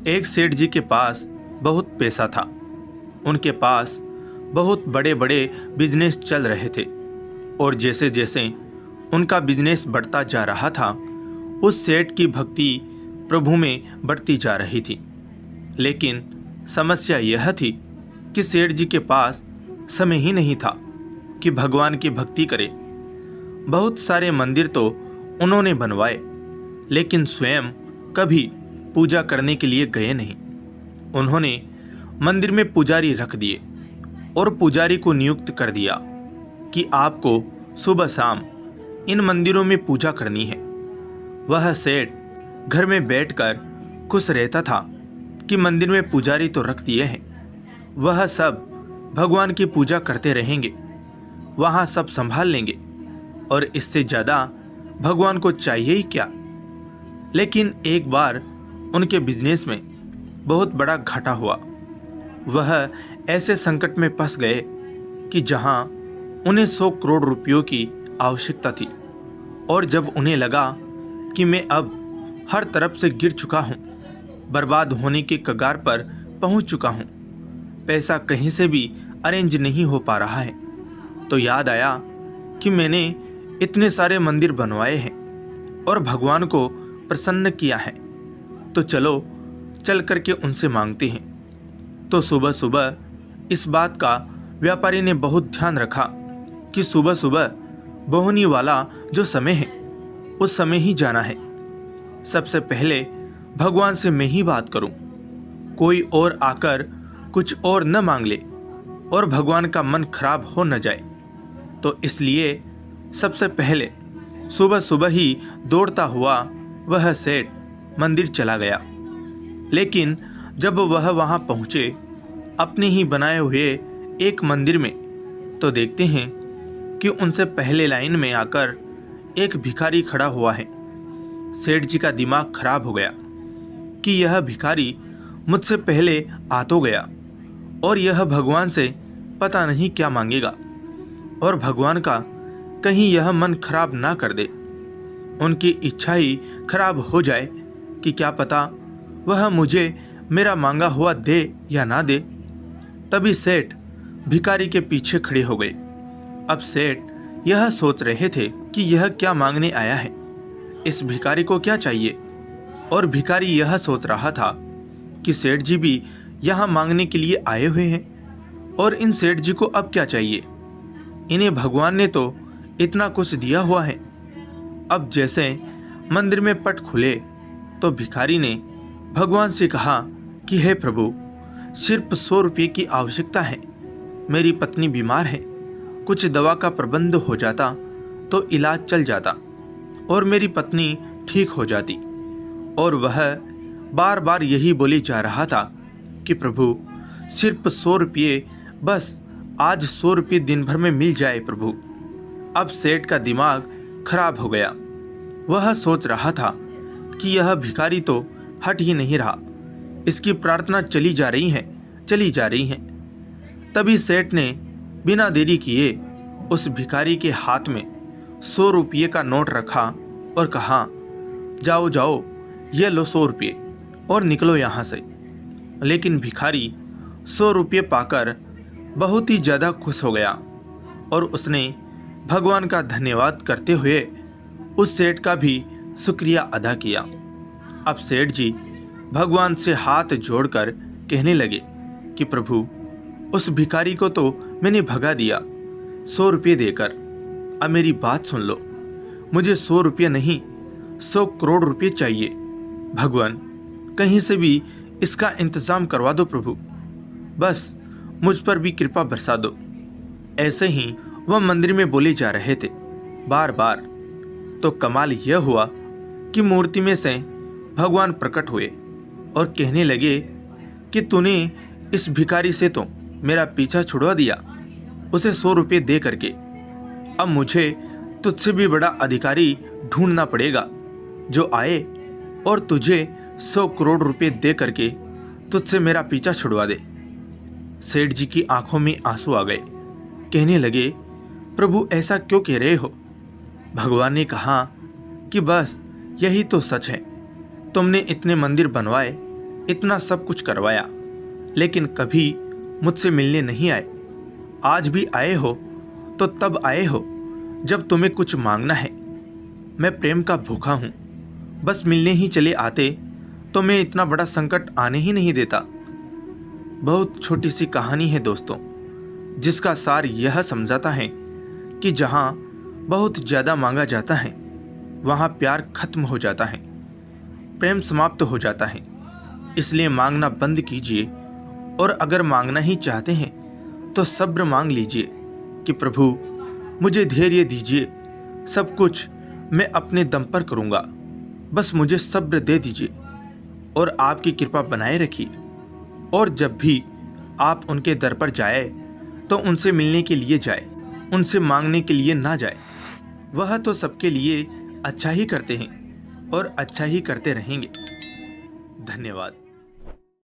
एक सेठ जी के पास बहुत पैसा था। उनके पास बहुत बड़े बड़े बिजनेस चल रहे थे और जैसे जैसे उनका बिजनेस बढ़ता जा रहा था, उस सेठ की भक्ति प्रभु में बढ़ती जा रही थी। लेकिन समस्या यह थी कि सेठ जी के पास समय ही नहीं था कि भगवान की भक्ति करे। बहुत सारे मंदिर तो उन्होंने बनवाए, लेकिन स्वयं कभी पूजा करने के लिए गए नहीं। उन्होंने मंदिर में पुजारी रख दिए और पुजारी को नियुक्त कर दिया कि आपको सुबह शाम इन मंदिरों में पूजा करनी है। वह सेठ घर में बैठकर खुश रहता था कि मंदिर में पुजारी तो रख दिए हैं, वह सब भगवान की पूजा करते रहेंगे, वहाँ सब संभाल लेंगे और इससे ज़्यादा भगवान को चाहिए ही क्या। लेकिन एक बार उनके बिजनेस में बहुत बड़ा घाटा हुआ। वह ऐसे संकट में फंस गए कि जहां उन्हें 100 करोड़ रुपयों की आवश्यकता थी और जब उन्हें लगा कि मैं अब हर तरफ से गिर चुका हूं, बर्बाद होने के कगार पर पहुंच चुका हूं, पैसा कहीं से भी अरेंज नहीं हो पा रहा है, तो याद आया कि मैंने इतने सारे मंदिर बनवाए हैं और भगवान को प्रसन्न किया है, तो चलो चल करके उनसे मांगते हैं। तो सुबह सुबह इस बात का व्यापारी ने बहुत ध्यान रखा कि सुबह सुबह बोहनी वाला जो समय है उस समय ही जाना है। सबसे पहले भगवान से मैं ही बात करूं, कोई और आकर कुछ और न मांग ले और भगवान का मन खराब हो न जाए। तो इसलिए सबसे पहले सुबह सुबह ही दौड़ता हुआ वह सेठ मंदिर चला गया। लेकिन जब वह वहां पहुंचे अपने ही बनाए हुए एक मंदिर में, तो देखते हैं कि उनसे पहले लाइन में आकर एक भिखारी खड़ा हुआ है। सेठ जी का दिमाग खराब हो गया कि यह भिखारी मुझसे पहले आ तो गया और यह भगवान से पता नहीं क्या मांगेगा और भगवान का कहीं यह मन खराब ना कर दे, उनकी इच्छा ही खराब हो जाए कि क्या पता वह मुझे मेरा मांगा हुआ दे या ना दे। तभी सेठ भिखारी के पीछे खड़े हो गए। अब सेठ यह सोच रहे थे कि यह क्या मांगने आया है, इस भिखारी को क्या चाहिए। और भिखारी यह सोच रहा था कि सेठ जी भी यहाँ मांगने के लिए आए हुए हैं और इन सेठ जी को अब क्या चाहिए, इन्हें भगवान ने तो इतना कुछ दिया हुआ है। अब जैसे मंदिर में पट खुले तो भिखारी ने भगवान से कहा कि हे प्रभु, सिर्फ 100 रुपये की आवश्यकता है, मेरी पत्नी बीमार है, कुछ दवा का प्रबंध हो जाता तो इलाज चल जाता और मेरी पत्नी ठीक हो जाती। और वह बार बार यही बोले जा रहा था कि प्रभु सिर्फ 100 रुपये, बस आज 100 रुपये दिन भर में मिल जाए प्रभु। अब सेठ का दिमाग खराब हो गया। वह सोच रहा था कि यह भिखारी तो हट ही नहीं रहा, इसकी प्रार्थना चली जा रही है। तभी सेठ ने बिना देरी किए उस भिखारी के हाथ में 100 रुपये का नोट रखा और कहा, जाओ जाओ, ये लो 100 रुपये और निकलो यहाँ से। लेकिन भिखारी 100 रुपये पाकर बहुत ही ज़्यादा खुश हो गया और उसने भगवान का धन्यवाद करते हुए उस सेठ का भी शुक्रिया अदा किया। अब सेठ जी भगवान से हाथ जोड़कर कहने लगे कि प्रभु, उस भिखारी को तो मैंने भगा दिया 100 रुपये देकर, अब मेरी बात सुन लो, मुझे 100 रुपये नहीं 100 करोड़ रुपये चाहिए। भगवान कहीं से भी इसका इंतज़ाम करवा दो प्रभु, बस मुझ पर भी कृपा बरसा दो। ऐसे ही वह मंदिर में बोले जा रहे थे बार बार। तो कमाल यह हुआ कि मूर्ति में से भगवान प्रकट हुए और कहने लगे कि तूने इस भिखारी से तो मेरा पीछा छुड़वा दिया, उसे 100 रुपये दे करके। अब मुझे तुझसे भी बड़ा अधिकारी ढूंढना पड़ेगा जो आए और तुझे 100 करोड़ रुपये दे करके तुझसे मेरा पीछा छुड़वा दे। सेठ जी की आंखों में आंसू आ गए। कहने लगे, प्रभु ऐसा क्यों कह रहे हो। भगवान ने कहा कि बस यही तो सच है, तुमने इतने मंदिर बनवाए इतना सब कुछ करवाया, लेकिन कभी मुझसे मिलने नहीं आए। आज भी आए हो तो तब आए हो जब तुम्हें कुछ मांगना है। मैं प्रेम का भूखा हूँ, बस मिलने ही चले आते तो मैं इतना बड़ा संकट आने ही नहीं देता। बहुत छोटी सी कहानी है दोस्तों, जिसका सार यह समझाता है कि जहाँ बहुत ज़्यादा मांगा जाता है वहाँ प्यार खत्म हो जाता है, प्रेम समाप्त हो जाता है। इसलिए मांगना बंद कीजिए, और अगर मांगना ही चाहते हैं तो सब्र मांग लीजिए कि प्रभु मुझे धैर्य दीजिए, सब कुछ मैं अपने दम पर करूँगा, बस मुझे सब्र दे दीजिए और आपकी कृपा बनाए रखिए। और जब भी आप उनके दर पर जाए तो उनसे मिलने के लिए जाए, उनसे मांगने के लिए ना जाए। वह तो सबके लिए अच्छा ही करते हैं और अच्छा ही करते रहेंगे। धन्यवाद।